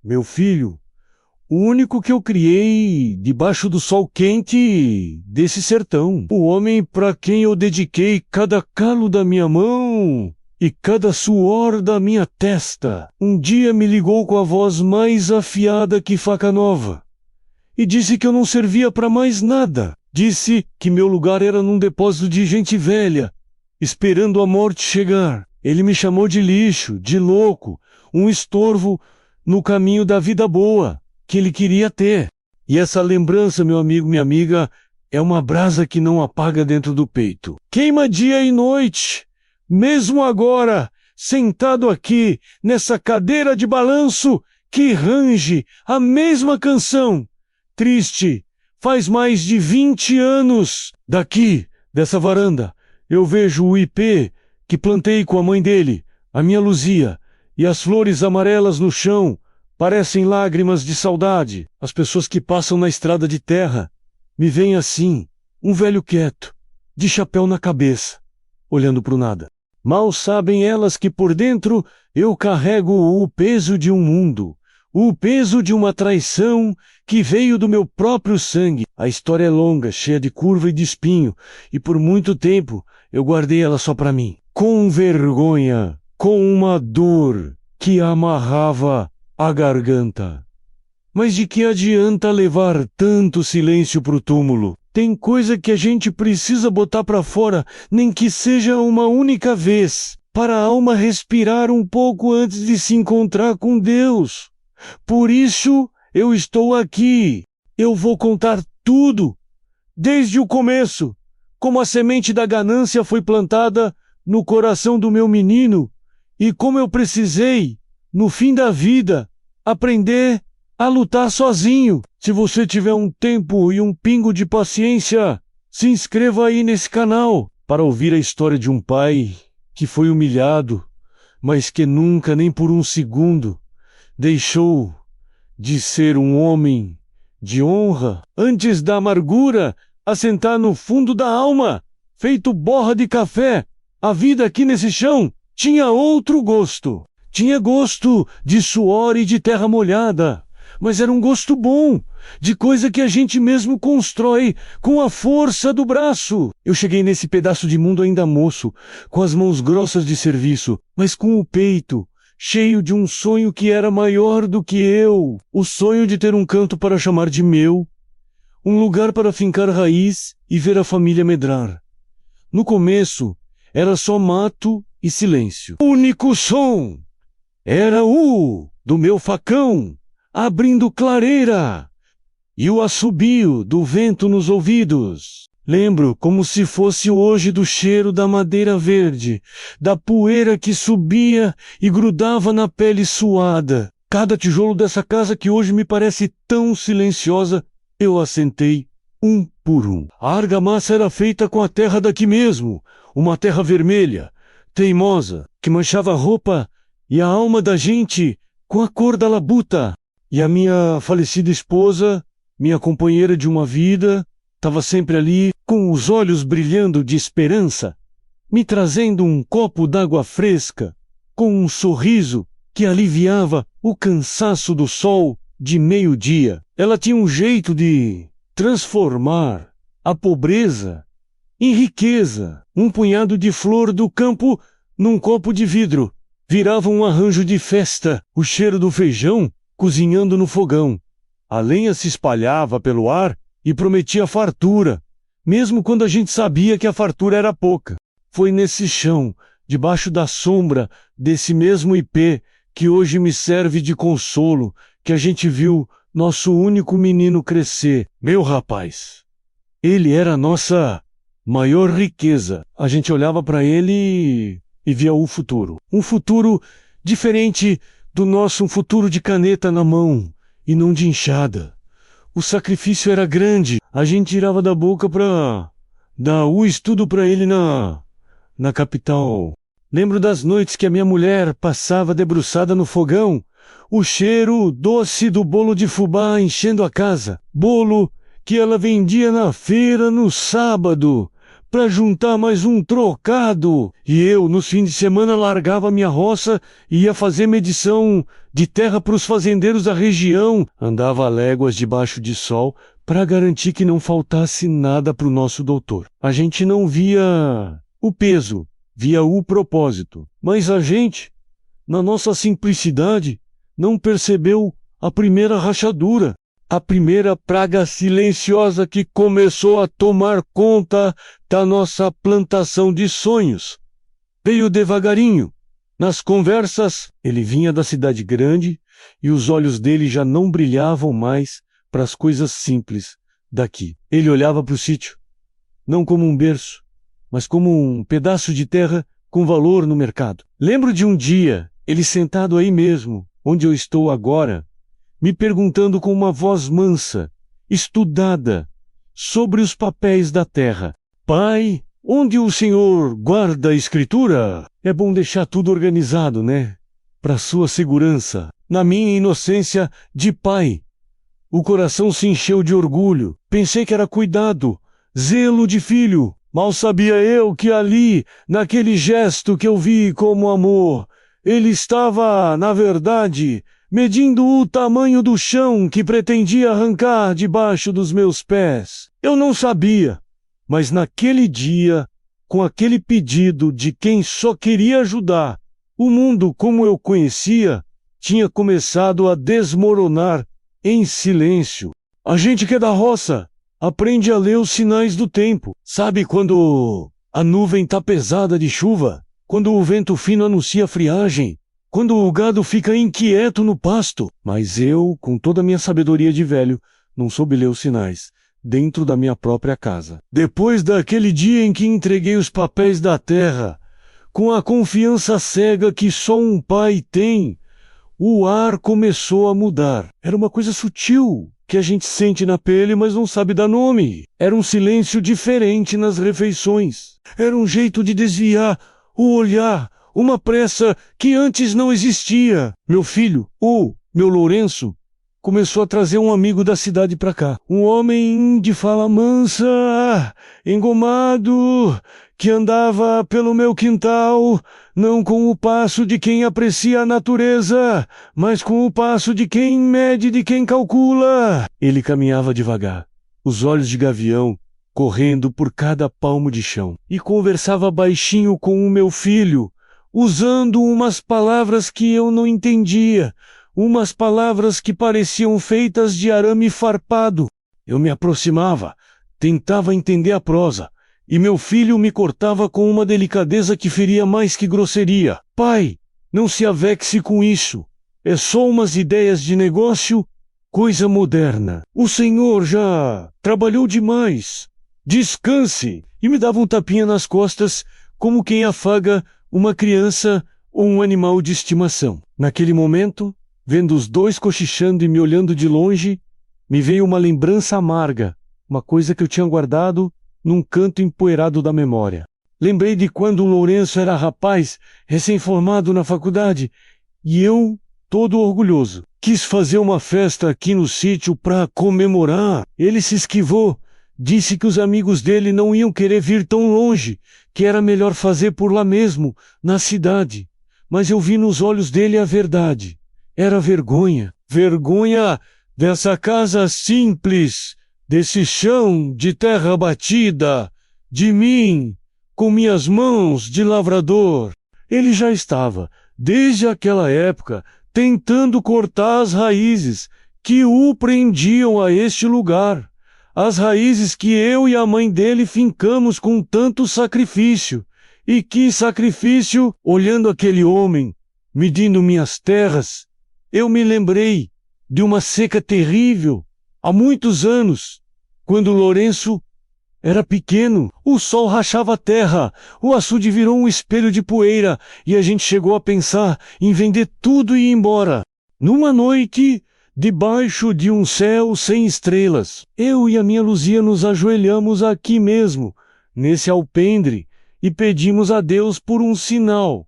meu filho, o único que eu criei debaixo do sol quente desse sertão. O homem para quem eu dediquei cada calo da minha mão e cada suor da minha testa. Um dia me ligou com a voz mais afiada que faca nova e disse que eu não servia para mais nada. Disse que meu lugar era num depósito de gente velha, esperando a morte chegar. Ele me chamou de lixo, de louco, um estorvo no caminho da vida boa que ele queria ter. E essa lembrança, meu amigo, minha amiga, é uma brasa que não apaga dentro do peito. Queima dia e noite, mesmo agora, sentado aqui, nessa cadeira de balanço, que range a mesma canção. Triste, faz mais de 20 anos. Daqui, dessa varanda, eu vejo o ipê que plantei com a mãe dele, a minha Luzia, e as flores amarelas no chão, parecem lágrimas de saudade. As pessoas que passam na estrada de terra me veem assim, um velho quieto, de chapéu na cabeça, olhando para o nada. Mal sabem elas que por dentro eu carrego o peso de um mundo, o peso de uma traição que veio do meu próprio sangue. A história é longa, cheia de curva e de espinho, e por muito tempo eu guardei ela só para mim, com vergonha, com uma dor que amarrava a garganta. Mas de que adianta levar tanto silêncio pro túmulo? Tem coisa que a gente precisa botar pra fora, nem que seja uma única vez, para a alma respirar um pouco antes de se encontrar com Deus. Por isso eu estou aqui. Eu vou contar tudo, desde o começo, como a semente da ganância foi plantada no coração do meu menino, e como eu precisei, no fim da vida, aprender a lutar sozinho. Se você tiver um tempo e um pingo de paciência, se inscreva aí nesse canal para ouvir a história de um pai que foi humilhado, mas que nunca, nem por um segundo, deixou de ser um homem de honra. Antes da amargura assentar no fundo da alma, feito borra de café, a vida aqui nesse chão tinha outro gosto. Tinha gosto de suor e de terra molhada, mas era um gosto bom, de coisa que a gente mesmo constrói com a força do braço. Eu cheguei nesse pedaço de mundo ainda moço, com as mãos grossas de serviço, mas com o peito cheio de um sonho que era maior do que eu. O sonho de ter um canto para chamar de meu, um lugar para fincar raiz e ver a família medrar. No começo, era só mato e silêncio. O único som era o do meu facão, abrindo clareira, e o assobio do vento nos ouvidos. Lembro como se fosse hoje do cheiro da madeira verde, da poeira que subia e grudava na pele suada. Cada tijolo dessa casa que hoje me parece tão silenciosa, eu assentei um por um. A argamassa era feita com a terra daqui mesmo, uma terra vermelha, teimosa, que manchava a roupa e a alma da gente com a cor da labuta. E a minha falecida esposa, minha companheira de uma vida, estava sempre ali, com os olhos brilhando de esperança, me trazendo um copo d'água fresca, com um sorriso que aliviava o cansaço do sol de meio-dia. Ela tinha um jeito de transformar a pobreza em riqueza. Um punhado de flor do campo num copo de vidro virava um arranjo de festa. O cheiro do feijão cozinhando no fogão. A lenha se espalhava pelo ar e prometia fartura, mesmo quando a gente sabia que a fartura era pouca. Foi nesse chão, debaixo da sombra desse mesmo ipê, que hoje me serve de consolo, que a gente viu nosso único menino crescer. Meu rapaz, ele era a nossa maior riqueza. A gente olhava para ele e via o futuro. Um futuro diferente do nosso, um futuro de caneta na mão e não de enxada. O sacrifício era grande. A gente tirava da boca para dar o estudo para ele na capital. Lembro das noites que a minha mulher passava debruçada no fogão, o cheiro doce do bolo de fubá enchendo a casa. Bolo que ela vendia na feira no sábado, para juntar mais um trocado. E eu, nos fins de semana, largava minha roça e ia fazer medição de terra para os fazendeiros da região. Andava léguas debaixo de sol para garantir que não faltasse nada para o nosso doutor. A gente não via o peso, via o propósito. Mas a gente, na nossa simplicidade, não percebeu a primeira rachadura. A primeira praga silenciosa que começou a tomar conta da nossa plantação de sonhos. Veio devagarinho. Nas conversas, ele vinha da cidade grande e os olhos dele já não brilhavam mais para as coisas simples daqui. Ele olhava para o sítio, não como um berço, mas como um pedaço de terra com valor no mercado. Lembro de um dia, ele sentado aí mesmo, onde eu estou agora, me perguntando com uma voz mansa, estudada, sobre os papéis da terra. Pai, onde o senhor guarda a escritura? É bom deixar tudo organizado, né? Para sua segurança. Na minha inocência de pai, o coração se encheu de orgulho. Pensei que era cuidado, zelo de filho. Mal sabia eu que ali, naquele gesto que eu vi como amor, ele estava, na verdade, medindo o tamanho do chão que pretendia arrancar debaixo dos meus pés. Eu não sabia, mas naquele dia, com aquele pedido de quem só queria ajudar, o mundo como eu conhecia tinha começado a desmoronar em silêncio. A gente que é da roça aprende a ler os sinais do tempo. Sabe quando a nuvem tá pesada de chuva? Quando o vento fino anuncia friagem? Quando o gado fica inquieto no pasto? Mas eu, com toda a minha sabedoria de velho, não soube ler os sinais dentro da minha própria casa. Depois daquele dia em que entreguei os papéis da terra, com a confiança cega que só um pai tem, o ar começou a mudar. Era uma coisa sutil, que a gente sente na pele, mas não sabe dar nome. Era um silêncio diferente nas refeições. Era um jeito de desviar o olhar, uma pressa que antes não existia. Meu filho, o meu Lourenço, começou a trazer um amigo da cidade para cá. Um homem de fala mansa, engomado, que andava pelo meu quintal, não com o passo de quem aprecia a natureza, mas com o passo de quem mede, de quem calcula. Ele caminhava devagar, os olhos de gavião correndo por cada palmo de chão, e conversava baixinho com o meu filho, usando umas palavras que eu não entendia, umas palavras que pareciam feitas de arame farpado. Eu me aproximava, tentava entender a prosa, e meu filho me cortava com uma delicadeza que feria mais que grosseria. Pai, não se avexe com isso. É só umas ideias de negócio, coisa moderna. O senhor já trabalhou demais. Descanse. E me dava um tapinha nas costas, como quem afaga uma criança ou um animal de estimação. Naquele momento, vendo os dois cochichando e me olhando de longe, me veio uma lembrança amarga, uma coisa que eu tinha guardado num canto empoeirado da memória. Lembrei de quando o Lourenço era rapaz, recém-formado na faculdade, e eu, todo orgulhoso, quis fazer uma festa aqui no sítio para comemorar. Ele se esquivou, disse que os amigos dele não iam querer vir tão longe, que era melhor fazer por lá mesmo, na cidade. Mas eu vi nos olhos dele a verdade. Era vergonha. Vergonha dessa casa simples, desse chão de terra batida, de mim, com minhas mãos de lavrador. Ele já estava, desde aquela época, tentando cortar as raízes que o prendiam a este lugar. As raízes que eu e a mãe dele fincamos com tanto sacrifício. E que sacrifício! Olhando aquele homem, medindo minhas terras, eu me lembrei de uma seca terrível, há muitos anos, quando Lourenço era pequeno. O sol rachava a terra, o açude virou um espelho de poeira, e a gente chegou a pensar em vender tudo e ir embora. Numa noite, debaixo de um céu sem estrelas, eu e a minha Luzia nos ajoelhamos aqui mesmo, nesse alpendre, e pedimos a Deus por um sinal.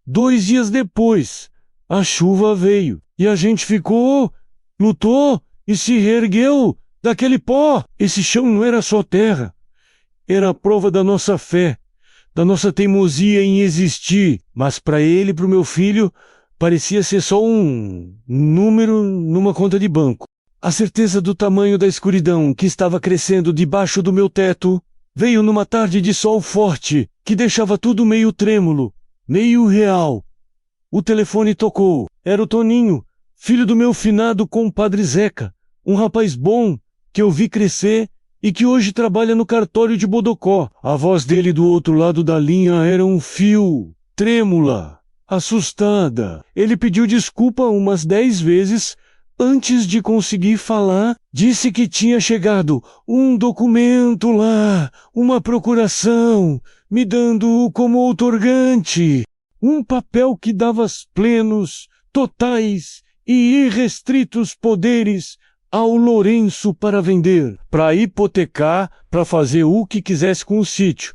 2 dias depois, a chuva veio, e a gente ficou, lutou e se reergueu daquele pó. Esse chão não era só terra, Era a prova da nossa fé, da nossa teimosia em existir, mas para ele e para o meu filho parecia ser só um número numa conta de banco. A certeza do tamanho da escuridão que estava crescendo debaixo do meu teto veio numa tarde de sol forte que deixava tudo meio trêmulo, meio real. O telefone tocou. Era o Toninho, filho do meu finado compadre Zeca, um rapaz bom que eu vi crescer e que hoje trabalha no cartório de Bodocó. A voz dele do outro lado da linha era um fio, trêmula, assustada. Ele pediu desculpa umas 10 vezes antes de conseguir falar. Disse que tinha chegado um documento lá, uma procuração, me dando como outorgante um papel que dava plenos, totais e irrestritos poderes ao Lourenço para vender, para hipotecar, para fazer o que quisesse com o sítio.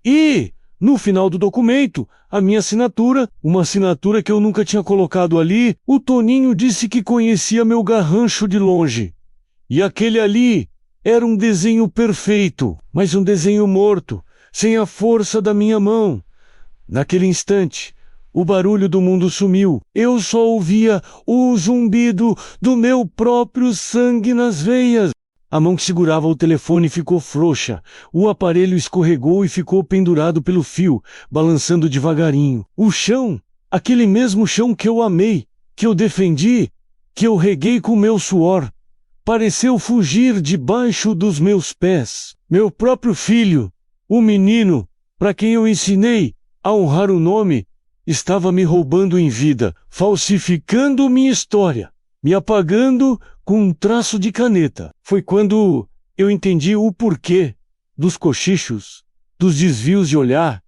E, no final do documento, a minha assinatura, uma assinatura que eu nunca tinha colocado ali. O Toninho disse que conhecia meu garrancho de longe. E aquele ali era um desenho perfeito, mas um desenho morto, sem a força da minha mão. Naquele instante, o barulho do mundo sumiu. Eu só ouvia o zumbido do meu próprio sangue nas veias. A mão que segurava o telefone ficou frouxa. O aparelho escorregou e ficou pendurado pelo fio, balançando devagarinho. O chão, aquele mesmo chão que eu amei, que eu defendi, que eu reguei com meu suor, pareceu fugir debaixo dos meus pés. Meu próprio filho, o menino, para quem eu ensinei a honrar o nome, estava me roubando em vida, falsificando minha história, me apagando com um traço de caneta. Foi quando eu entendi o porquê dos cochichos, dos desvios de olhar,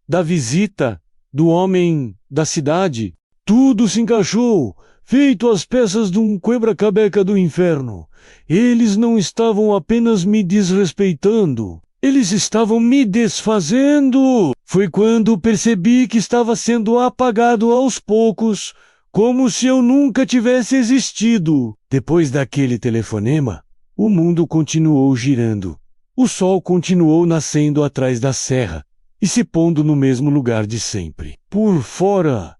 da visita do homem da cidade. Tudo se encaixou, feito as peças de um quebra-cabeça do inferno. Eles não estavam apenas me desrespeitando, eles estavam me desfazendo. Foi quando percebi que estava sendo apagado aos poucos, como se eu nunca tivesse existido. Depois daquele telefonema, o mundo continuou girando. O sol continuou nascendo atrás da serra e se pondo no mesmo lugar de sempre. Por fora,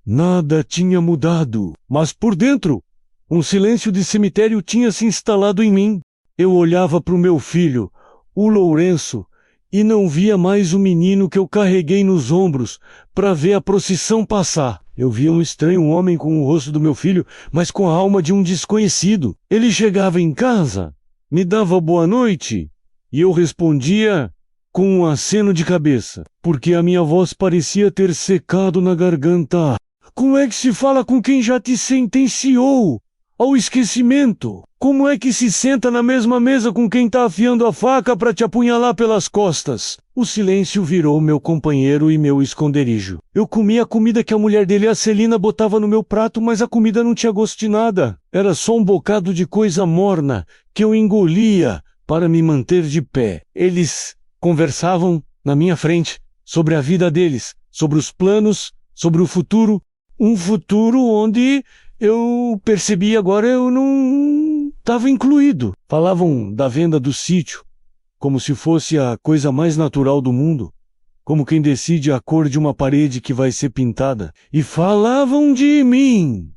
nada tinha mudado, mas por dentro, um silêncio de cemitério tinha se instalado em mim. Eu olhava para o meu filho, o Lourenço, e não via mais o menino que eu carreguei nos ombros para ver a procissão passar. Eu via um estranho homem com o rosto do meu filho, mas com a alma de um desconhecido. Ele chegava em casa, me dava boa noite, e eu respondia com um aceno de cabeça, porque a minha voz parecia ter secado na garganta. Como é que se fala com quem já te sentenciou ao esquecimento? Como é que se senta na mesma mesa com quem está afiando a faca para te apunhalar pelas costas? O silêncio virou meu companheiro e meu esconderijo. Eu comia a comida que a mulher dele, a Celina, botava no meu prato, mas a comida não tinha gosto de nada. Era só um bocado de coisa morna que eu engolia para me manter de pé. Eles conversavam na minha frente sobre a vida deles, sobre os planos, sobre o futuro. Um futuro onde eu percebi agora eu não estava incluído. Falavam da venda do sítio, como se fosse a coisa mais natural do mundo, como quem decide a cor de uma parede que vai ser pintada. E falavam de mim,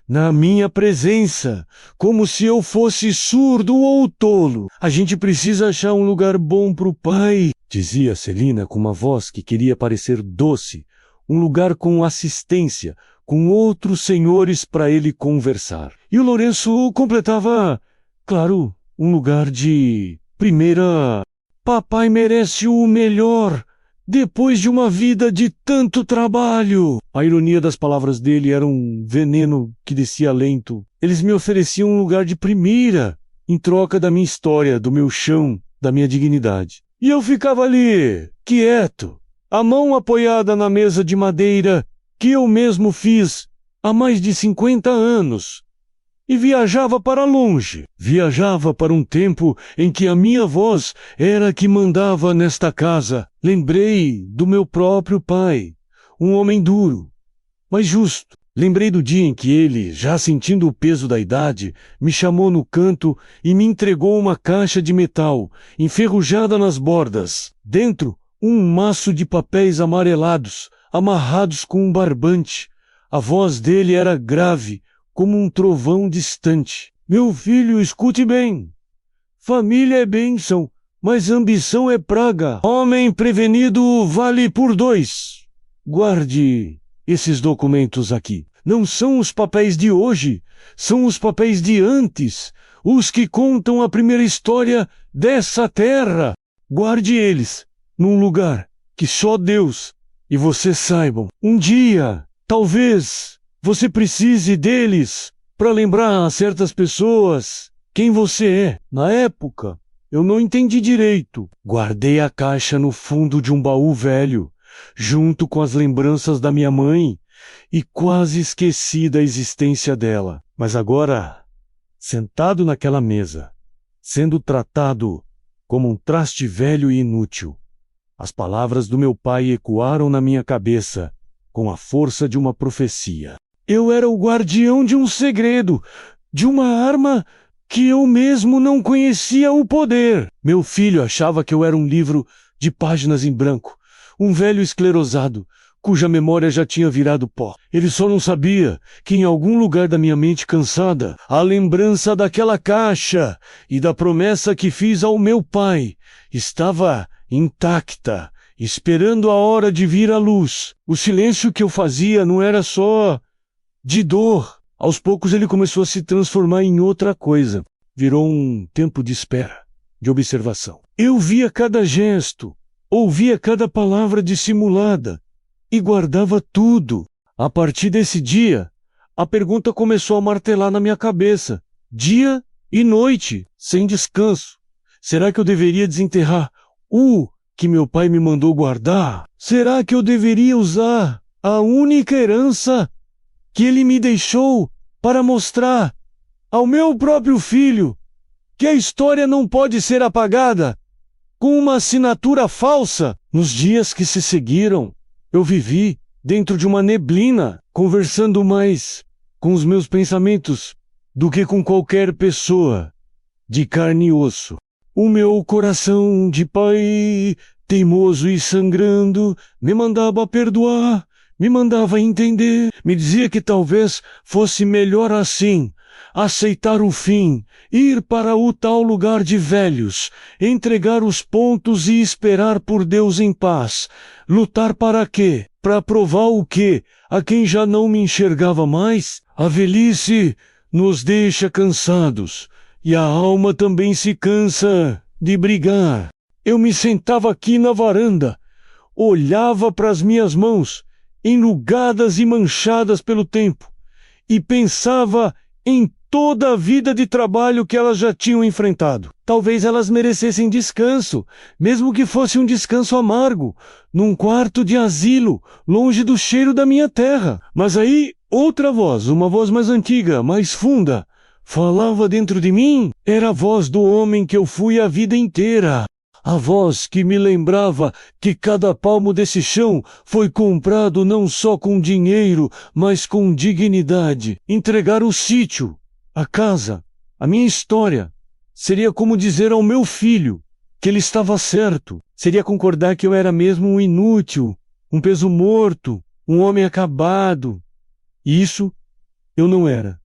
na minha presença, como se eu fosse surdo ou tolo. A gente precisa achar um lugar bom pro pai, dizia Celina com uma voz que queria parecer doce. Um lugar com assistência, com outros senhores para ele conversar. E o Lourenço completava, claro, um lugar de primeira. Papai merece o melhor, depois de uma vida de tanto trabalho. A ironia das palavras dele era um veneno que descia lento. Eles me ofereciam um lugar de primeira, em troca da minha história, do meu chão, da minha dignidade. E eu ficava ali, quieto, a mão apoiada na mesa de madeira que eu mesmo fiz há mais de 50 anos, e viajava para longe. Viajava para um tempo em que a minha voz era a que mandava nesta casa. Lembrei do meu próprio pai, um homem duro, mas justo, Lembrei do dia em que ele, já sentindo o peso da idade, me chamou no canto e me entregou uma caixa de metal, enferrujada nas bordas. Dentro, um maço de papéis amarelados, amarrados com um barbante. A voz dele era grave, como um trovão distante. Meu filho, escute bem. Família é bênção, mas ambição é praga. Homem prevenido vale por 2. Guarde esses documentos aqui. Não são os papéis de hoje, são os papéis de antes, os que contam a primeira história dessa terra. Guarde eles num lugar que só Deus e você saibam. Um dia, talvez, você precise deles para lembrar a certas pessoas quem você é. Na época, eu não entendi direito. Guardei a caixa no fundo de um baú velho, junto com as lembranças da minha mãe, e quase esqueci da existência dela. Mas agora, sentado naquela mesa, sendo tratado como um traste velho e inútil, as palavras do meu pai ecoaram na minha cabeça com a força de uma profecia. Eu era o guardião de um segredo, de uma arma que eu mesmo não conhecia o poder. Meu filho achava que eu era um livro de páginas em branco, um velho esclerosado, cuja memória já tinha virado pó. Ele só não sabia que em algum lugar da minha mente cansada, a lembrança daquela caixa e da promessa que fiz ao meu pai estava intacta, esperando a hora de vir à luz. O silêncio que eu fazia não era só de dor. Aos poucos ele começou a se transformar em outra coisa. Virou um tempo de espera, de observação. Eu via cada gesto, ouvia cada palavra dissimulada e guardava tudo. A partir desse dia, a pergunta começou a martelar na minha cabeça, dia e noite, sem descanso. Será que eu deveria desenterrar o que meu pai me mandou guardar? Será que eu deveria usar a única herança que ele me deixou para mostrar ao meu próprio filho que a história não pode ser apagada com uma assinatura falsa? Nos dias que se seguiram, eu vivi dentro de uma neblina, conversando mais com os meus pensamentos do que com qualquer pessoa de carne e osso. O meu coração de pai, teimoso e sangrando, me mandava perdoar, me mandava entender, me dizia que talvez fosse melhor assim, aceitar o fim, ir para o tal lugar de velhos, entregar os pontos e esperar por Deus em paz. Lutar para quê? Para provar o quê? A quem já não me enxergava mais? A velhice nos deixa cansados, e a alma também se cansa de brigar. Eu me sentava aqui na varanda, olhava para as minhas mãos, enrugadas e manchadas pelo tempo, e pensava em toda a vida de trabalho que elas já tinham enfrentado. Talvez elas merecessem descanso, mesmo que fosse um descanso amargo, num quarto de asilo, longe do cheiro da minha terra. Mas aí, outra voz, uma voz mais antiga, mais funda, falava dentro de mim. Era a voz do homem que eu fui a vida inteira. A voz que me lembrava que cada palmo desse chão foi comprado não só com dinheiro, mas com dignidade. Entregar o sítio, a casa, a minha história, seria como dizer ao meu filho que ele estava certo. Seria concordar que eu era mesmo um inútil, um peso morto, um homem acabado. E isso eu não era.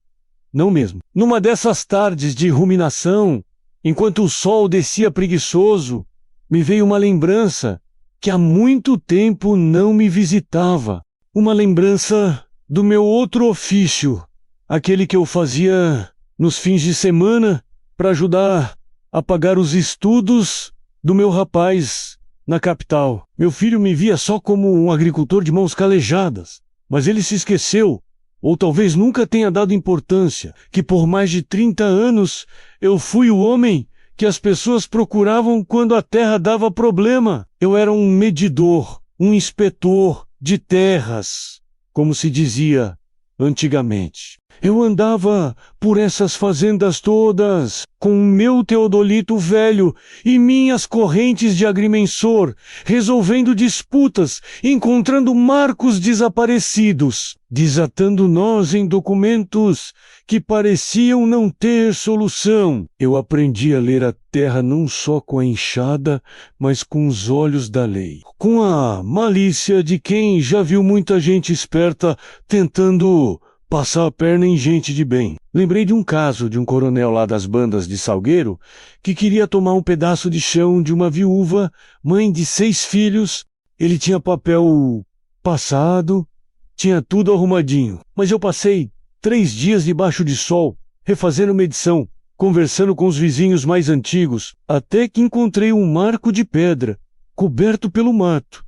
Não mesmo. Numa dessas tardes de ruminação, enquanto o sol descia preguiçoso, me veio uma lembrança que há muito tempo não me visitava. Uma lembrança do meu outro ofício, aquele que eu fazia nos fins de semana para ajudar a pagar os estudos do meu rapaz na capital. Meu filho me via só como um agricultor de mãos calejadas, mas ele se esqueceu, ou talvez nunca tenha dado importância, que por mais de 30 anos eu fui o homem que as pessoas procuravam quando a terra dava problema. Eu era um medidor, um inspetor de terras, como se dizia antigamente. Eu andava por essas fazendas todas, com o meu teodolito velho e minhas correntes de agrimensor, resolvendo disputas, encontrando marcos desaparecidos, desatando nós em documentos que pareciam não ter solução. Eu aprendi a ler a terra não só com a enxada, mas com os olhos da lei, com a malícia de quem já viu muita gente esperta tentando passar a perna em gente de bem. Lembrei de um caso de um coronel lá das bandas de Salgueiro que queria tomar um pedaço de chão de uma viúva, mãe de 6 filhos. Ele tinha papel passado, tinha tudo arrumadinho. Mas eu passei 3 dias debaixo de sol, refazendo medição, conversando com os vizinhos mais antigos, até que encontrei um marco de pedra, coberto pelo mato,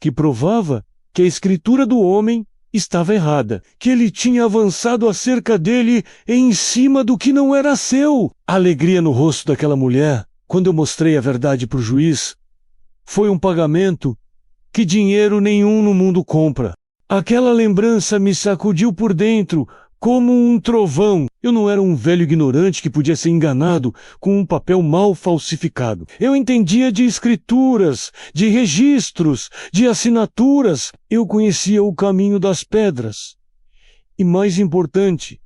que provava que a escritura do homem estava errada, que ele tinha avançado a cerca dele em cima do que não era seu. A alegria no rosto daquela mulher, quando eu mostrei a verdade para o juiz, foi um pagamento que dinheiro nenhum no mundo compra. Aquela lembrança me sacudiu por dentro, como um trovão. Eu não era um velho ignorante que podia ser enganado com um papel mal falsificado. Eu entendia de escrituras, de registros, de assinaturas. Eu conhecia o caminho das pedras. E mais importante,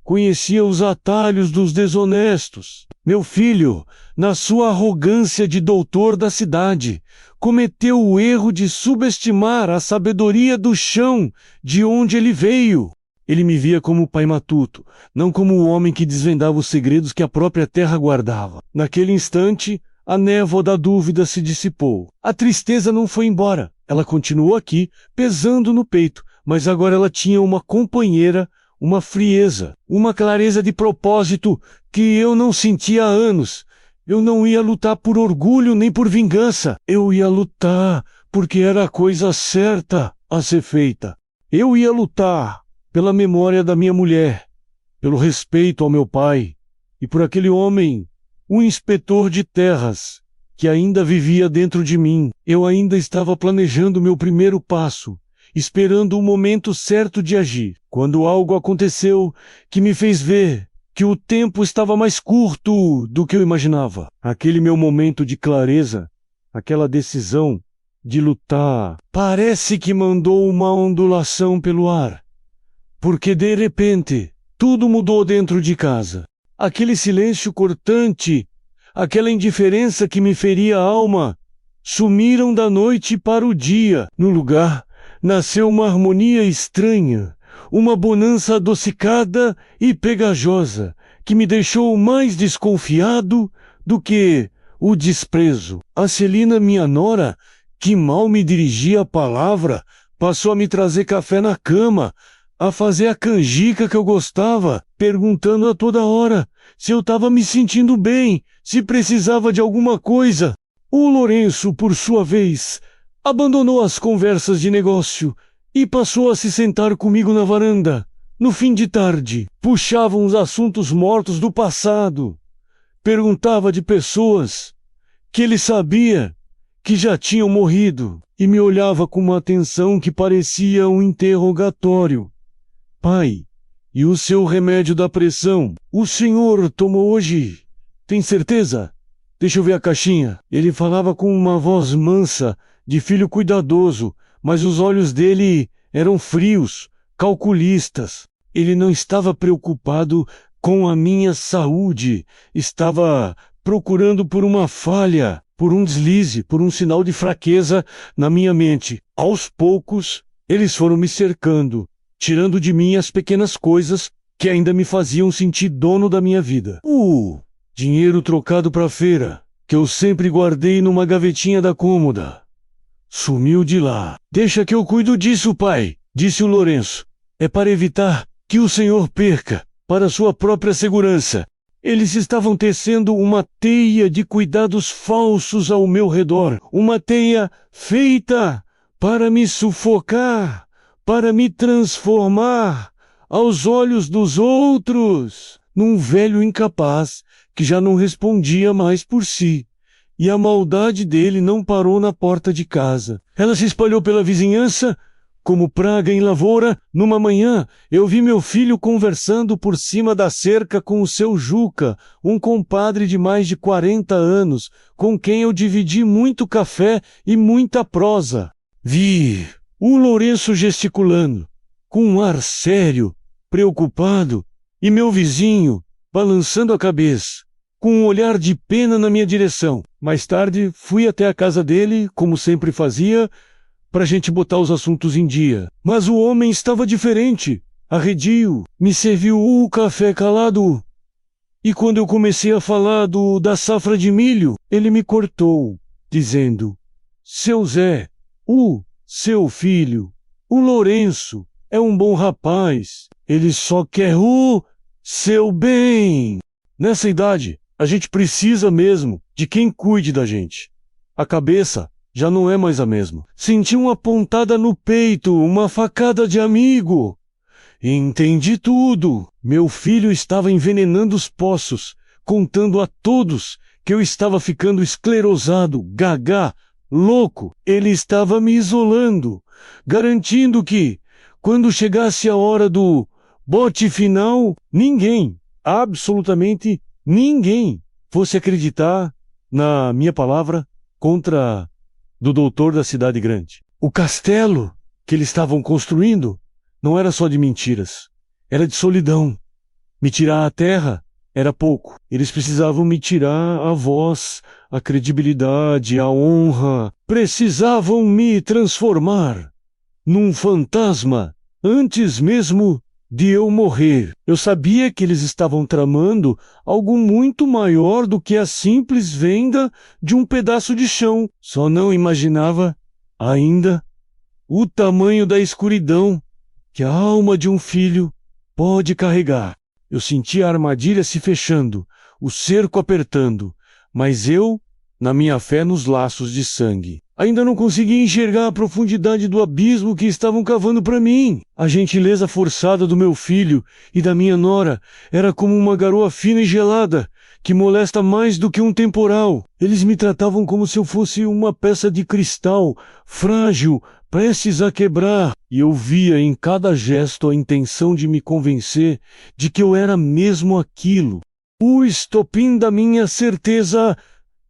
conhecia os atalhos dos desonestos. Meu filho, na sua arrogância de doutor da cidade, cometeu o erro de subestimar a sabedoria do chão de onde ele veio. Ele me via como o pai matuto, não como o homem que desvendava os segredos que a própria terra guardava. Naquele instante, a névoa da dúvida se dissipou. A tristeza não foi embora. Ela continuou aqui, pesando no peito, mas agora ela tinha uma companheira, uma frieza, uma clareza de propósito que eu não sentia há anos. Eu não ia lutar por orgulho nem por vingança. Eu ia lutar porque era a coisa certa a ser feita. Eu ia lutar pela memória da minha mulher, pelo respeito ao meu pai e por aquele homem, um inspetor de terras, que ainda vivia dentro de mim. Eu ainda estava planejando meu primeiro passo, esperando o momento certo de agir, quando algo aconteceu que me fez ver que o tempo estava mais curto do que eu imaginava. Aquele meu momento de clareza, aquela decisão de lutar, parece que mandou uma ondulação pelo ar. Porque de repente, tudo mudou dentro de casa. Aquele silêncio cortante, aquela indiferença que me feria a alma, sumiram da noite para o dia. No lugar, nasceu uma harmonia estranha, uma bonança adocicada e pegajosa, que me deixou mais desconfiado do que o desprezo. A Celina, minha nora, que mal me dirigia a palavra, passou a me trazer café na cama, a fazer a canjica que eu gostava, perguntando a toda hora se eu estava me sentindo bem, se precisava de alguma coisa. O Lourenço, por sua vez, abandonou as conversas de negócio e passou a se sentar comigo na varanda. No fim de tarde, puxavam os assuntos mortos do passado. Perguntava de pessoas que ele sabia que já tinham morrido e me olhava com uma atenção que parecia um interrogatório. Pai, e o seu remédio da pressão? O senhor tomou hoje? Tem certeza? Deixa eu ver a caixinha. Ele falava com uma voz mansa, de filho cuidadoso, mas os olhos dele eram frios, calculistas. Ele não estava preocupado com a minha saúde, estava procurando por uma falha, por um deslize, por um sinal de fraqueza na minha mente. Aos poucos, eles foram me cercando, tirando de mim as pequenas coisas que ainda me faziam sentir dono da minha vida. Dinheiro trocado para feira, que eu sempre guardei numa gavetinha da cômoda. Sumiu de lá. Deixa que eu cuido disso, pai, disse o Lourenço. É para evitar que o senhor perca, para sua própria segurança. Eles estavam tecendo uma teia de cuidados falsos ao meu redor, uma teia feita para me sufocar, para me transformar, aos olhos dos outros, num velho incapaz que já não respondia mais por si. E a maldade dele não parou na porta de casa. Ela se espalhou pela vizinhança como praga em lavoura, numa manhã eu vi meu filho conversando por cima da cerca com o seu Juca, um compadre de mais de 40 anos, com quem eu dividi muito café e muita prosa. Vi o Lourenço gesticulando, com um ar sério, preocupado, e meu vizinho balançando a cabeça, com um olhar de pena na minha direção. Mais tarde, fui até a casa dele, como sempre fazia, para a gente botar os assuntos em dia. Mas o homem estava diferente, arredio, me serviu o café calado. E quando eu comecei a falar da safra de milho, ele me cortou, dizendo: Seu Zé, seu filho, o Lourenço, é um bom rapaz, ele só quer o seu bem. Nessa idade, a gente precisa mesmo de quem cuide da gente. A cabeça já não é mais a mesma. Senti uma pontada no peito, uma facada de amigo. Entendi tudo. Meu filho estava envenenando os poços, contando a todos que eu estava ficando esclerosado, gagá, louco. Ele estava me isolando, garantindo que, quando chegasse a hora do bote final, ninguém, absolutamente ninguém, fosse acreditar na minha palavra contra do doutor da cidade grande. O castelo que eles estavam construindo não era só de mentiras, era de solidão. Me tirar a terra era pouco. Eles precisavam me tirar a voz, a credibilidade, a honra. Precisavam me transformar num fantasma antes mesmo de eu morrer. Eu sabia que eles estavam tramando algo muito maior do que a simples venda de um pedaço de chão. Só não imaginava ainda o tamanho da escuridão que a alma de um filho pode carregar. Eu senti a armadilha se fechando, o cerco apertando, mas eu, na minha fé nos laços de sangue, ainda não conseguia enxergar a profundidade do abismo que estavam cavando para mim. A gentileza forçada do meu filho e da minha nora era como uma garoa fina e gelada, que molesta mais do que um temporal. Eles me tratavam como se eu fosse uma peça de cristal, frágil, prestes a quebrar, e eu via em cada gesto a intenção de me convencer de que eu era mesmo aquilo. O estopim da minha certeza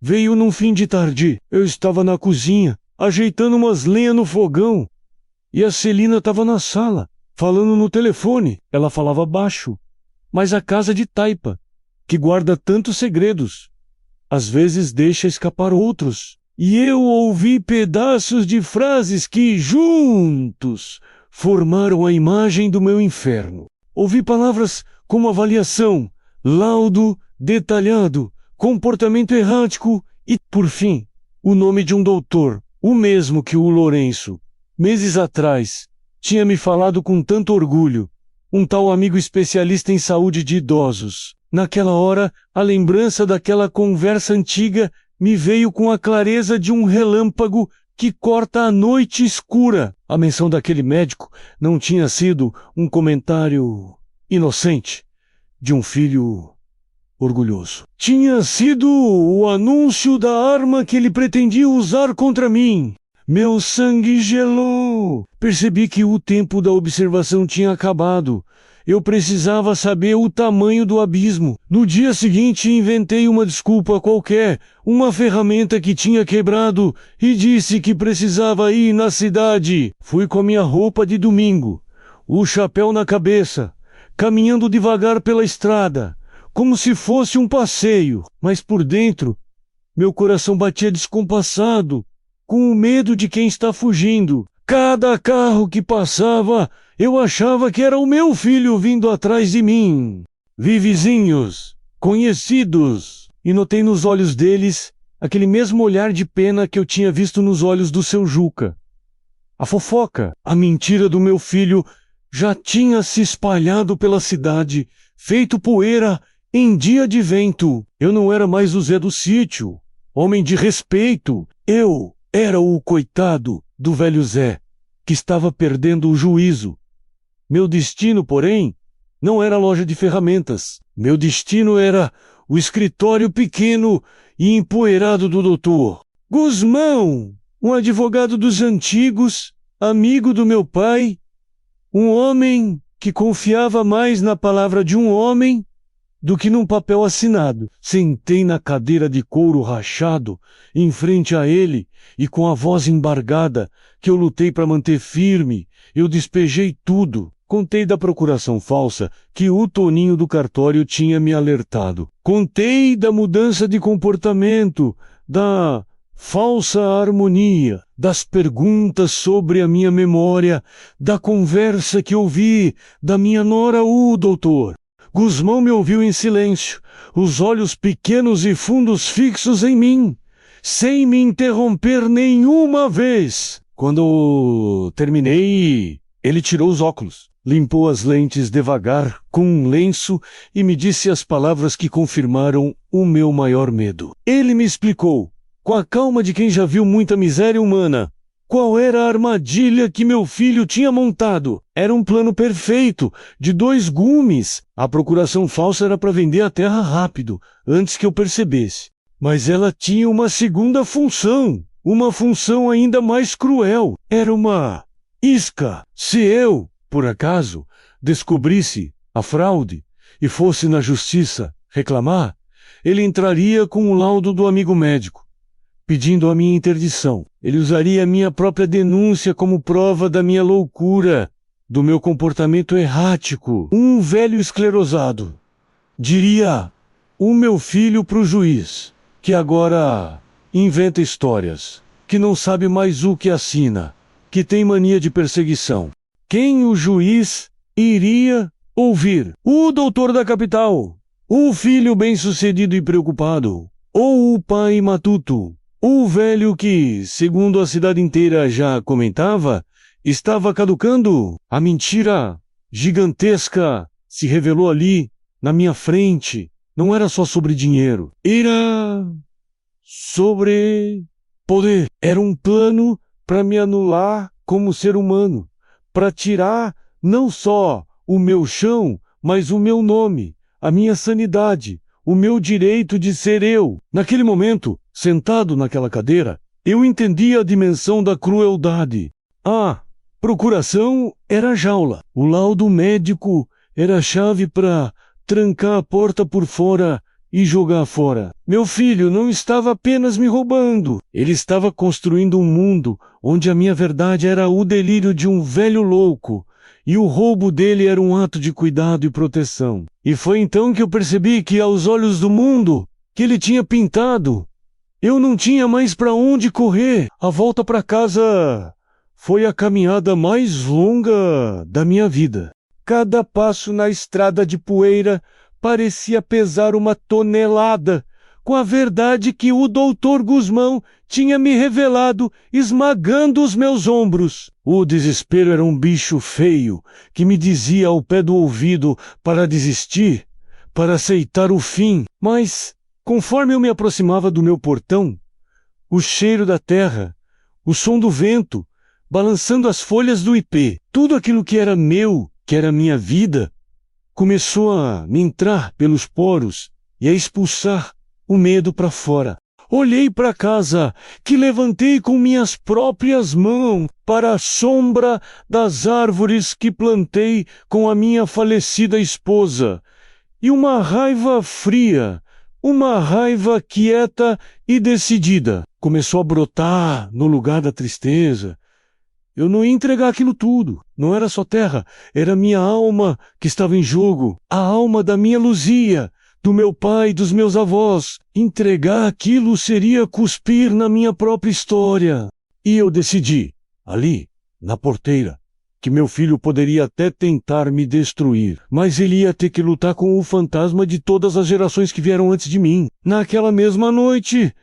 veio num fim de tarde. Eu estava na cozinha, ajeitando umas lenhas no fogão, e a Celina estava na sala, falando no telefone. Ela falava baixo, mas a casa de taipa, que guarda tantos segredos, às vezes deixa escapar outros. E eu ouvi pedaços de frases que, juntos, formaram a imagem do meu inferno. Ouvi palavras como avaliação, laudo detalhado, comportamento errático e, por fim, o nome de um doutor, o mesmo que o Lourenço, meses atrás, tinha me falado com tanto orgulho, um tal amigo especialista em saúde de idosos. Naquela hora, a lembrança daquela conversa antiga me veio com a clareza de um relâmpago que corta a noite escura. A menção daquele médico não tinha sido um comentário inocente de um filho orgulhoso. Tinha sido o anúncio da arma que ele pretendia usar contra mim. Meu sangue gelou. Percebi que o tempo da observação tinha acabado. Eu precisava saber o tamanho do abismo. No dia seguinte, inventei uma desculpa qualquer, uma ferramenta que tinha quebrado, e disse que precisava ir na cidade. Fui com a minha roupa de domingo, o chapéu na cabeça, caminhando devagar pela estrada, como se fosse um passeio, mas por dentro, meu coração batia descompassado, com o medo de quem está fugindo. Cada carro que passava, eu achava que era o meu filho vindo atrás de mim. Vi vizinhos, conhecidos, e notei nos olhos deles aquele mesmo olhar de pena que eu tinha visto nos olhos do seu Juca. A fofoca, a mentira do meu filho já tinha se espalhado pela cidade, feito poeira em dia de vento. Eu não era mais o Zé do sítio, homem de respeito. Eu era o coitado do velho Zé, que estava perdendo o juízo. Meu destino, porém, não era a loja de ferramentas. Meu destino era o escritório pequeno e empoeirado do doutor Guzmão, um advogado dos antigos amigo do meu pai, um homem que confiava mais na palavra de um homem do que num papel assinado. Sentei na cadeira de couro rachado, em frente a ele, e com a voz embargada, que eu lutei para manter firme, eu despejei tudo. Contei da procuração falsa que o Toninho do cartório tinha me alertado. Contei da mudança de comportamento, da falsa harmonia, das perguntas sobre a minha memória, da conversa que ouvi da minha nora, doutor. Gusmão me ouviu em silêncio, os olhos pequenos e fundos fixos em mim, sem me interromper nenhuma vez. Quando terminei, ele tirou os óculos, limpou as lentes devagar com um lenço e me disse as palavras que confirmaram o meu maior medo. Ele me explicou, com a calma de quem já viu muita miséria humana, qual era a armadilha que meu filho tinha montado. Era um plano perfeito, de 2 gumes. A procuração falsa era para vender a terra rápido, antes que eu percebesse. Mas ela tinha uma segunda função, uma função ainda mais cruel. Era uma isca. Se eu, por acaso, descobrisse a fraude e fosse na justiça reclamar, ele entraria com o laudo do amigo médico, pedindo a minha interdição. Ele usaria a minha própria denúncia como prova da minha loucura, do meu comportamento errático. Um velho esclerosado diria: o meu filho pro juiz, que agora inventa histórias, que não sabe mais o que assina, que tem mania de perseguição. Quem o juiz iria ouvir? O doutor da capital, o filho bem-sucedido e preocupado, ou o pai matuto? O velho que, segundo a cidade inteira já comentava, estava caducando. A mentira gigantesca se revelou ali, na minha frente. Não era só sobre dinheiro. Era sobre poder. Era um plano para me anular como ser humano. Para tirar não só o meu chão, mas o meu nome, a minha sanidade, o meu direito de ser eu. Naquele momento, sentado naquela cadeira, eu entendia a dimensão da crueldade. A procuração era a jaula. O laudo médico era a chave para trancar a porta por fora e jogar fora. Meu filho não estava apenas me roubando. Ele estava construindo um mundo onde a minha verdade era o delírio de um velho louco e o roubo dele era um ato de cuidado e proteção. E foi então que eu percebi que, aos olhos do mundo que ele tinha pintado, eu não tinha mais para onde correr. A volta para casa foi a caminhada mais longa da minha vida. Cada passo na estrada de poeira parecia pesar uma tonelada, com a verdade que o doutor Gusmão tinha me revelado, esmagando os meus ombros. O desespero era um bicho feio que me dizia ao pé do ouvido para desistir, para aceitar o fim. Mas, conforme eu me aproximava do meu portão, o cheiro da terra, o som do vento, balançando as folhas do ipê, tudo aquilo que era meu, que era minha vida, começou a me entrar pelos poros e a expulsar o medo para fora. Olhei para casa, que levantei com minhas próprias mãos, para a sombra das árvores que plantei com a minha falecida esposa, e uma raiva fria, uma raiva quieta e decidida começou a brotar no lugar da tristeza. Eu não ia entregar aquilo tudo. Não era só terra, era minha alma que estava em jogo, a alma da minha Luzia, do meu pai, dos meus avós. Entregar aquilo seria cuspir na minha própria história. E eu decidi, ali, na porteira, que meu filho poderia até tentar me destruir, mas ele ia ter que lutar com o fantasma de todas as gerações que vieram antes de mim. Naquela mesma noite,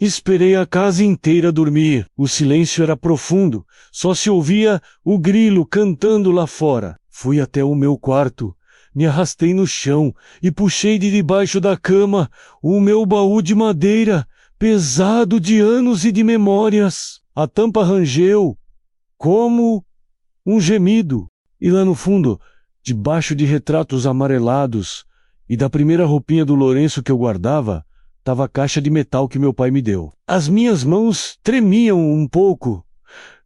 esperei a casa inteira dormir. O silêncio era profundo, só se ouvia o grilo cantando lá fora. Fui até o meu quarto, me arrastei no chão e puxei de debaixo da cama o meu baú de madeira, pesado de anos e de memórias. A tampa rangeu como um gemido, e lá no fundo, debaixo de retratos amarelados e da primeira roupinha do Lourenço que eu guardava, estava a caixa de metal que meu pai me deu. As minhas mãos tremiam um pouco,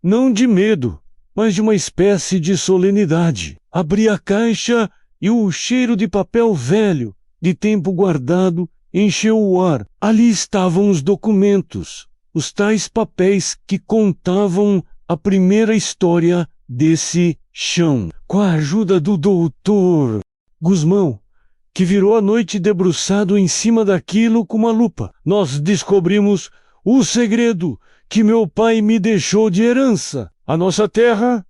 não de medo, mas de uma espécie de solenidade. Abri a caixa e o cheiro de papel velho, de tempo guardado, encheu o ar. Ali estavam os documentos, os tais papéis que contavam a primeira história desse chão. Com a ajuda do doutor Guzmão, que virou a noite debruçado em cima daquilo com uma lupa, nós descobrimos o segredo que meu pai me deixou de herança. A nossa terra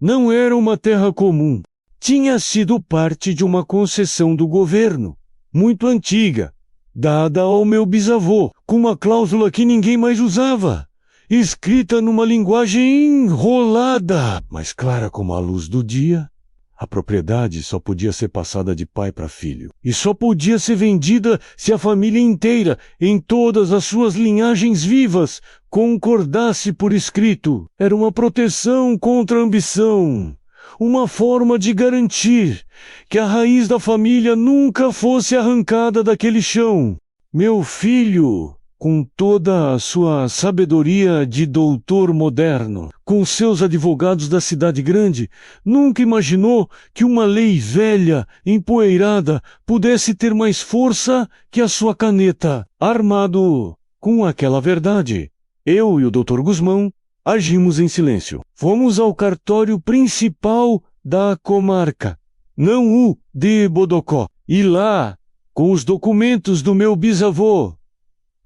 não era uma terra comum. Tinha sido parte de uma concessão do governo, muito antiga, dada ao meu bisavô, com uma cláusula que ninguém mais usava, escrita numa linguagem enrolada, mas clara como a luz do dia. A propriedade só podia ser passada de pai para filho, e só podia ser vendida se a família inteira, em todas as suas linhagens vivas, concordasse por escrito. Era uma proteção contra a ambição, uma forma de garantir que a raiz da família nunca fosse arrancada daquele chão. Meu filho, com toda a sua sabedoria de doutor moderno, com seus advogados da cidade grande, nunca imaginou que uma lei velha, empoeirada, pudesse ter mais força que a sua caneta. Armado com aquela verdade, eu e o Dr. Guzmão agimos em silêncio. Fomos ao cartório principal da comarca, não o de Bodocó, e lá, com os documentos do meu bisavô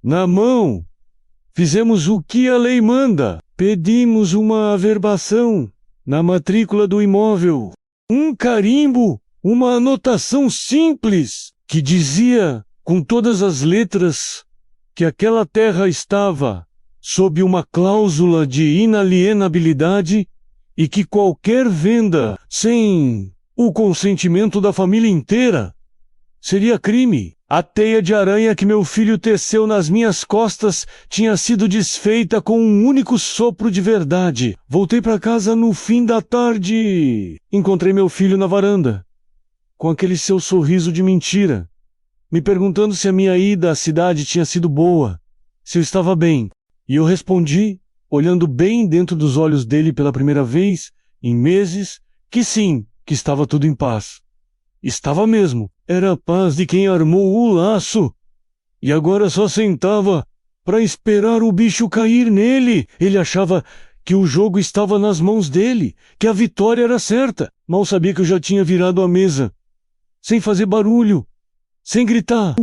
na mão, fizemos o que a lei manda. Pedimos uma averbação na matrícula do imóvel, um carimbo, uma anotação simples que dizia com todas as letras que aquela terra estava sob uma cláusula de inalienabilidade e que qualquer venda sem o consentimento da família inteira seria crime. A teia de aranha que meu filho teceu nas minhas costas tinha sido desfeita com um único sopro de verdade. Voltei para casa no fim da tarde. Encontrei meu filho na varanda, com aquele seu sorriso de mentira, me perguntando se a minha ida à cidade tinha sido boa, se eu estava bem. E eu respondi, olhando bem dentro dos olhos dele pela primeira vez em meses, que sim, que estava tudo em paz. Estava mesmo. Era a paz de quem armou o laço. E agora só sentava para esperar o bicho cair nele. Ele achava que o jogo estava nas mãos dele, que a vitória era certa. Mal sabia que eu já tinha virado a mesa, sem fazer barulho, sem gritar.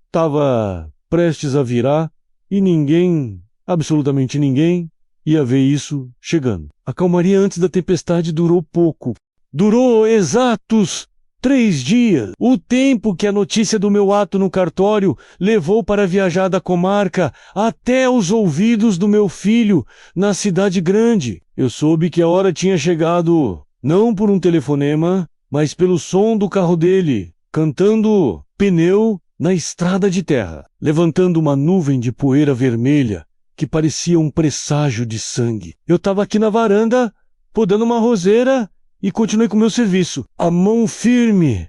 Estava prestes a virar e ninguém, absolutamente ninguém, ia ver isso chegando. A calmaria antes da tempestade durou pouco. Durou exatos 3 dias, o tempo que a notícia do meu ato no cartório levou para viajar da comarca até os ouvidos do meu filho na cidade grande. Eu soube que a hora tinha chegado, não por um telefonema, mas pelo som do carro dele, cantando pneu na estrada de terra, levantando uma nuvem de poeira vermelha que parecia um presságio de sangue. Eu estava aqui na varanda, podando uma roseira, e continuei com meu serviço, a mão firme,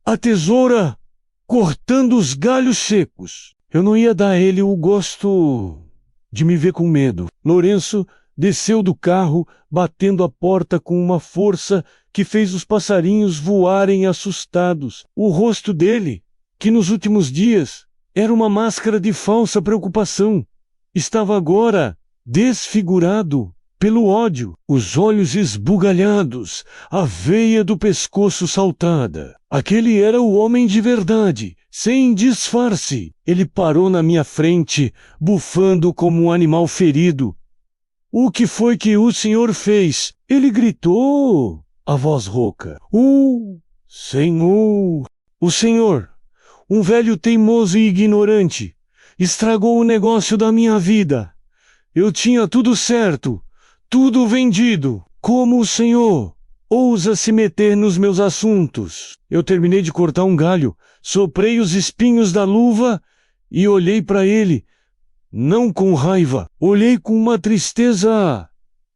a tesoura cortando os galhos secos. Eu não ia dar a ele o gosto de me ver com medo. Lourenço desceu do carro, batendo a porta com uma força que fez os passarinhos voarem assustados. O rosto dele, que nos últimos dias era uma máscara de falsa preocupação, estava agora desfigurado pelo ódio, os olhos esbugalhados, a veia do pescoço saltada. Aquele era o homem de verdade, sem disfarce. Ele parou na minha frente, bufando como um animal ferido. O que foi que o senhor fez? Ele gritou, a voz rouca. Senhor! O senhor, um velho teimoso e ignorante, estragou o negócio da minha vida. Eu tinha tudo certo. Tudo vendido. Como o senhor ousa se meter nos meus assuntos? Eu terminei de cortar um galho, soprei os espinhos da luva e olhei para ele, não com raiva, olhei com uma tristeza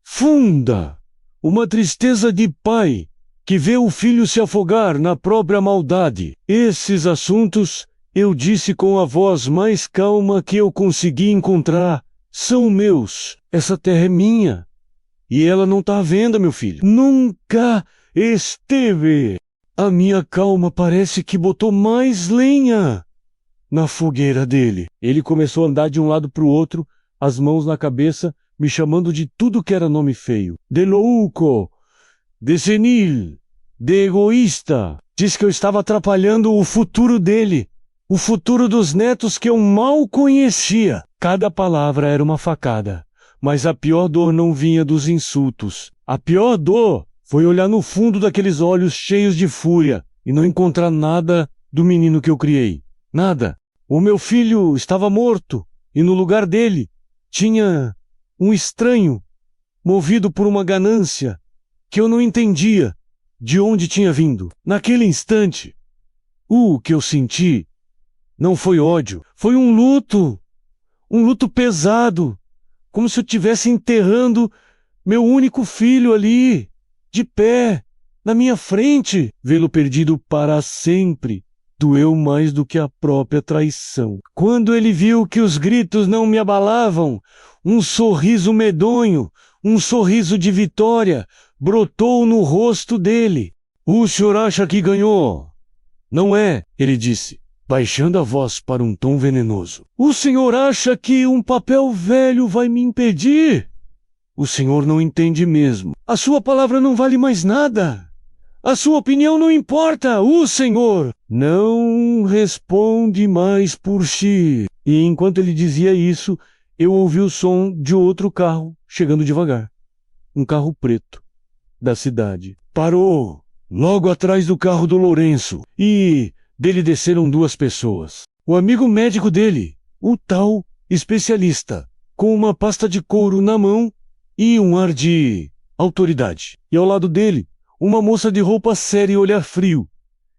funda, uma tristeza de pai que vê o filho se afogar na própria maldade. Esses assuntos, eu disse com a voz mais calma que eu consegui encontrar, são meus. Essa terra é minha. E ela não tá à venda, meu filho. Nunca esteve. A minha calma parece que botou mais lenha na fogueira dele. Ele começou a andar de um lado para o outro, as mãos na cabeça, me chamando de tudo que era nome feio. De louco, de senil, de egoísta. Diz que eu estava atrapalhando o futuro dele, o futuro dos netos que eu mal conhecia. Cada palavra era uma facada, mas a pior dor não vinha dos insultos. A pior dor foi olhar no fundo daqueles olhos cheios de fúria e não encontrar nada do menino que eu criei. Nada. O meu filho estava morto e no lugar dele tinha um estranho, movido por uma ganância que eu não entendia de onde tinha vindo. Naquele instante, o que eu senti não foi ódio, foi um luto pesado, como se eu estivesse enterrando meu único filho ali, de pé, na minha frente. Vê-lo perdido para sempre doeu mais do que a própria traição. Quando ele viu que os gritos não me abalavam, um sorriso medonho, um sorriso de vitória, brotou no rosto dele. O senhor acha que ganhou? Não é, ele disse, baixando a voz para um tom venenoso. O senhor acha que um papel velho vai me impedir? O senhor não entende mesmo. A sua palavra não vale mais nada. A sua opinião não importa. O senhor não responde mais por si. E enquanto ele dizia isso, eu ouvi o som de outro carro chegando devagar. Um carro preto, da cidade. Parou, logo atrás do carro do Lourenço. E dele desceram duas pessoas. O amigo médico dele, o tal especialista, com uma pasta de couro na mão e um ar de autoridade. E ao lado dele, uma moça de roupa séria e olhar frio,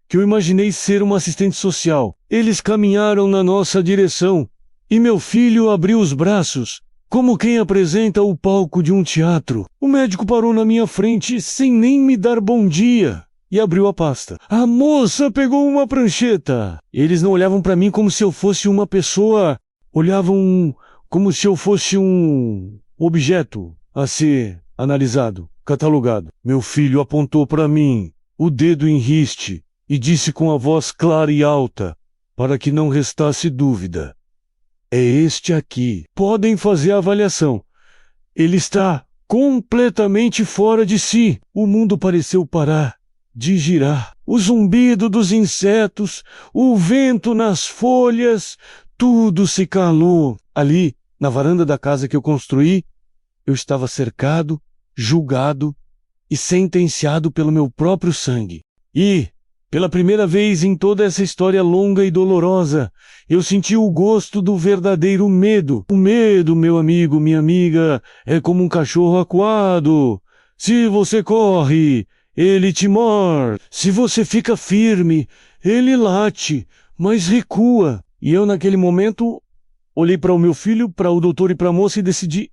que eu imaginei ser uma assistente social. Eles caminharam na nossa direção, e meu filho abriu os braços, como quem apresenta o palco de um teatro. O médico parou na minha frente, sem nem me dar bom dia, e abriu a pasta. A moça pegou uma prancheta. Eles não olhavam para mim como se eu fosse uma pessoa, olhavam como se eu fosse um objeto a ser analisado, catalogado. Meu filho apontou para mim o dedo em riste e disse com a voz clara e alta, para que não restasse dúvida: é este aqui. Podem fazer a avaliação. Ele está completamente fora de si. O mundo pareceu parar de girar. O zumbido dos insetos, o vento nas folhas, tudo se calou. Ali, na varanda da casa que eu construí, eu estava cercado, julgado e sentenciado pelo meu próprio sangue. E, pela primeira vez em toda essa história longa e dolorosa, eu senti o gosto do verdadeiro medo. O medo, meu amigo, minha amiga, é como um cachorro acuado. Se você corre, ele te morde. Se você fica firme, ele late, mas recua. E eu, naquele momento, olhei para o meu filho, para o doutor e para a moça e decidi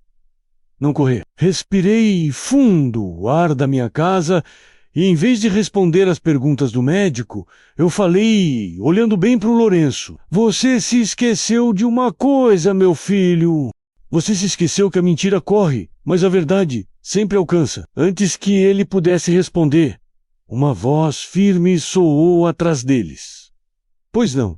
não correr. Respirei fundo o ar da minha casa e, em vez de responder às perguntas do médico, eu falei, olhando bem para o Lourenço: você se esqueceu de uma coisa, meu filho. Você se esqueceu que a mentira corre, mas a verdade sempre alcança. Antes que ele pudesse responder, uma voz firme soou atrás deles. Pois não.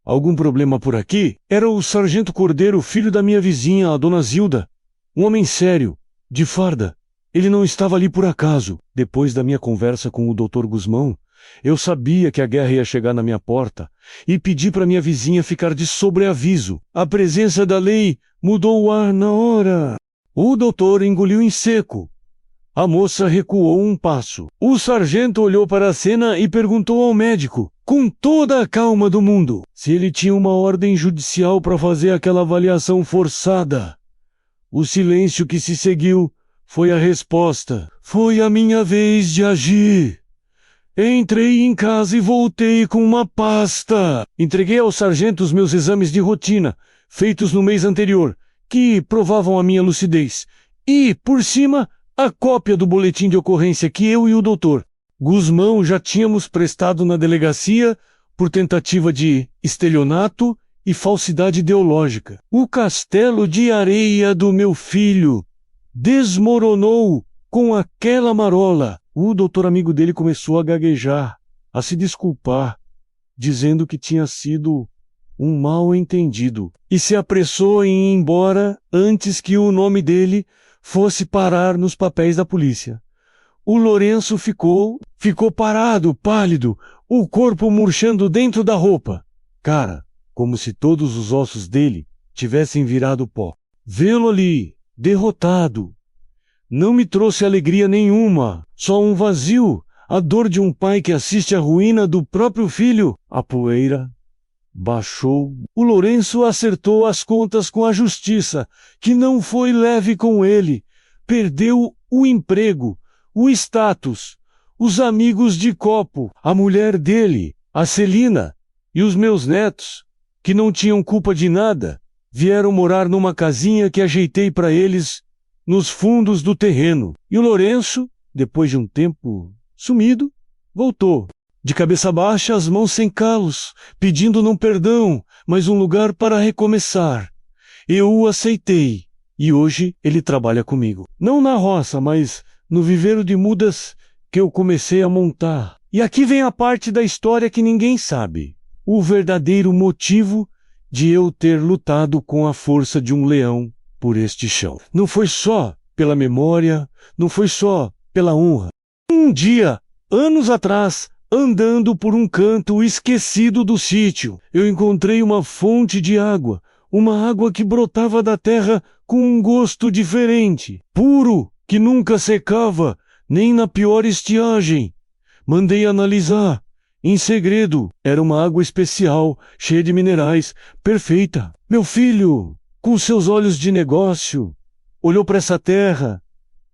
Algum problema por aqui? Era o sargento Cordeiro, filho da minha vizinha, a dona Zilda. Um homem sério, de farda. Ele não estava ali por acaso. Depois da minha conversa com o Dr. Guzmão, eu sabia que a guerra ia chegar na minha porta e pedi para minha vizinha ficar de sobreaviso. A presença da lei mudou o ar na hora. O doutor engoliu em seco. A moça recuou um passo. O sargento olhou para a cena e perguntou ao médico, com toda a calma do mundo, se ele tinha uma ordem judicial para fazer aquela avaliação forçada. O silêncio que se seguiu foi a resposta. Foi a minha vez de agir. Entrei em casa e voltei com uma pasta. Entreguei ao sargento os meus exames de rotina, feitos no mês anterior, que provavam a minha lucidez. E, por cima, a cópia do boletim de ocorrência que eu e o doutor Guzmão já tínhamos prestado na delegacia por tentativa de estelionato e falsidade ideológica. O castelo de areia do meu filho desmoronou com aquela marola. O doutor amigo dele começou a gaguejar, a se desculpar, dizendo que tinha sido um mal-entendido, e se apressou em ir embora antes que o nome dele fosse parar nos papéis da polícia. O Lourenço ficou parado, pálido, o corpo murchando dentro da roupa. Cara, como se todos os ossos dele tivessem virado pó. Vê-lo ali, derrotado, não me trouxe alegria nenhuma, só um vazio, a dor de um pai que assiste a ruína do próprio filho. A poeira baixou. O Lourenço acertou as contas com a justiça, que não foi leve com ele. Perdeu o emprego, o status, os amigos de copo, a mulher dele, a Celina, e os meus netos, que não tinham culpa de nada, vieram morar numa casinha que ajeitei para eles nos fundos do terreno. E o Lourenço, depois de um tempo sumido, voltou. De cabeça baixa, as mãos sem calos, pedindo não perdão, mas um lugar para recomeçar. Eu o aceitei, e hoje ele trabalha comigo. Não na roça, mas no viveiro de mudas que eu comecei a montar. E aqui vem a parte da história que ninguém sabe. O verdadeiro motivo de eu ter lutado com a força de um leão por este chão. Não foi só pela memória, não foi só pela honra. Um dia, anos atrás, andando por um canto esquecido do sítio, eu encontrei uma fonte de água, uma água que brotava da terra com um gosto diferente, puro, que nunca secava, nem na pior estiagem. Mandei analisar. Em segredo, era uma água especial, cheia de minerais, perfeita. Meu filho, com seus olhos de negócio, olhou para essa terra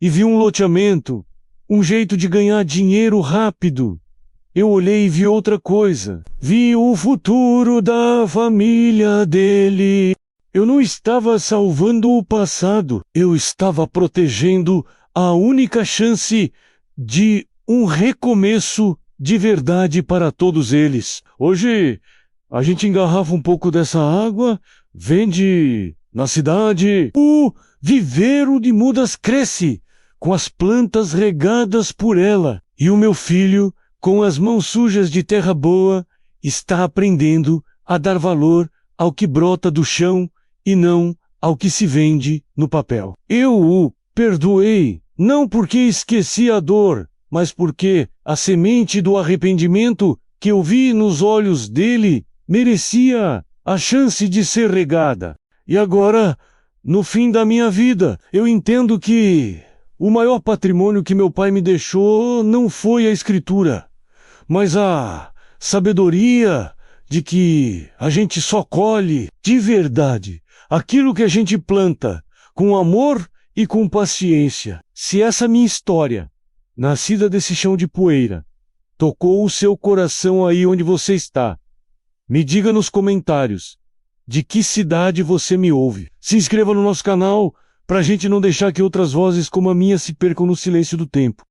e viu um loteamento, um jeito de ganhar dinheiro rápido. Eu olhei e vi outra coisa. Vi o futuro da família dele. Eu não estava salvando o passado, eu estava protegendo a única chance de um recomeço de verdade para todos eles. Hoje, a gente engarrafa um pouco dessa água, vende na cidade. O viveiro de mudas cresce, com as plantas regadas por ela. E o meu filho, com as mãos sujas de terra boa, está aprendendo a dar valor ao que brota do chão e não ao que se vende no papel. Eu o perdoei, não porque esqueci a dor, mas porque a semente do arrependimento que eu vi nos olhos dele merecia a chance de ser regada. E agora, no fim da minha vida, eu entendo que o maior patrimônio que meu pai me deixou não foi a escritura, mas a sabedoria de que a gente só colhe de verdade aquilo que a gente planta, com amor e com paciência. Se essa minha história, nascida desse chão de poeira, tocou o seu coração aí onde você está, me diga nos comentários de que cidade você me ouve. Se inscreva no nosso canal para a gente não deixar que outras vozes como a minha se percam no silêncio do tempo.